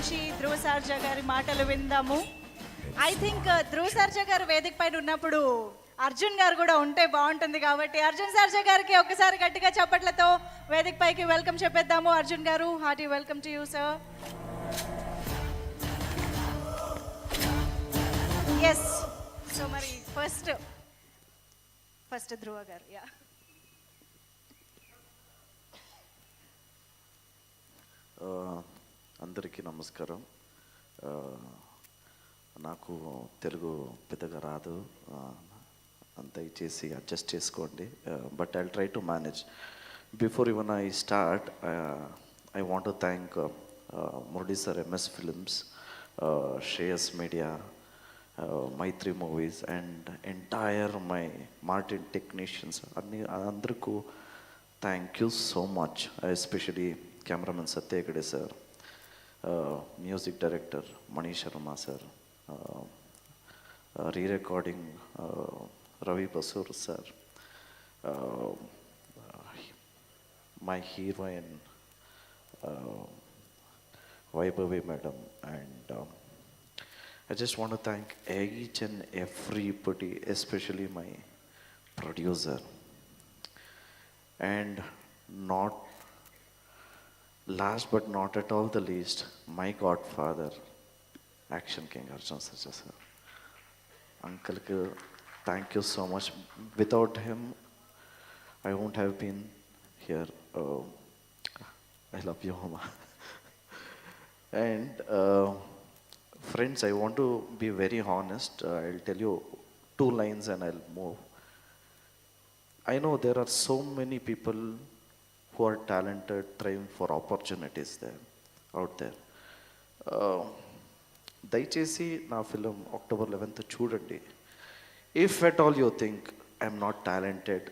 నుంచి ధ్రువ సార్జా గారి మాటలు విందాము. ఐ థింక్ ధ్రువ సార్జా గారు వేదిక పైన ఉన్నప్పుడు అర్జున్ గారు కూడా ఉంటే బాగుంటుంది కాబట్టి అర్జున్ సార్జా గారికి ఒకసారి గట్టిగా చప్పట్లతో వేదిక పైకి వెల్కమ్ చెప్పేద్దాము. అర్జున్ గారు, hearty welcome to you sir. Yes, so మరి ఫస్ట్ ధ్రువ గారు. యా, అందరికీ నమస్కారం. నాకు తెలుగు పెద్దగా రాదు, దయచేసి అడ్జస్ట్ చేసుకోండి. But I try to manage. Before even I start, I want to thank Murali sir, MS films, Shreyas media, Mythri movies and entire my Martin technicians అందరికీ thank you so much. Especially cameraman Satya Hegde sir, music director Mani Sharma sir, re-recording Ravi Basrur sir, my heroine Vaibhavi madam, and I just want to thank each and everybody, especially my producer, and not last but not at all the least, my godfather, Action King Arjun Sarja sir. Uncle, thank you so much. Without him, I won't have been here. I love you, Mama. And friends, I want to be very honest. I'll tell you 2 lines and I'll move. I know there are so many people who are talented, trying for opportunities there, out there. దయచేసి నా film October 11th చూడండి. If at all you think I'm not talented,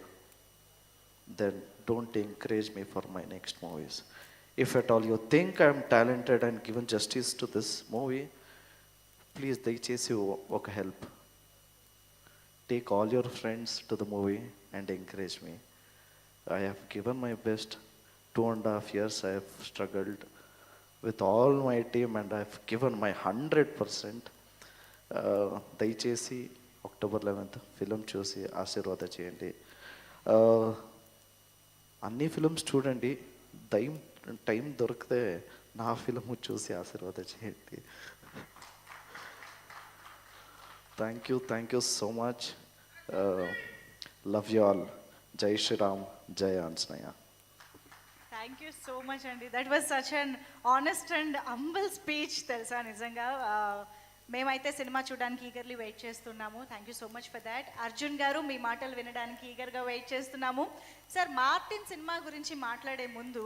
then don't encourage me for my next movies. If at all you think I am talented and given justice to this movie, please దయచేసి ఒక help. Take all your friends to the movie and encourage me. I have given my best. 2.5 years I have struggled with all my team and I have given my 100%. దయచేసి October 11th film చూసి ఆశీర్వాద చేయండి. అన్ని films చూడండి, time దొరికితే నా film చూసి ఆశీర్వాద చేయండి. Thank you so much. Love you all. జై శ్రీరామ్, జై Anjaneya. Thank you so much అండి. That was such an honest and humble speech తెలుసా. నిజంగా మేమైతే సినిమా చూడడానికి ఈగర్లీ వెయిట్ చేస్తున్నాము. Thank you so much for that. Arjun garu, మీ మాటలు వినడానికి ఈగర్గా వెయిట్ చేస్తున్నాము. సార్, మార్టిన్ సినిమా గురించి మాట్లాడే ముందు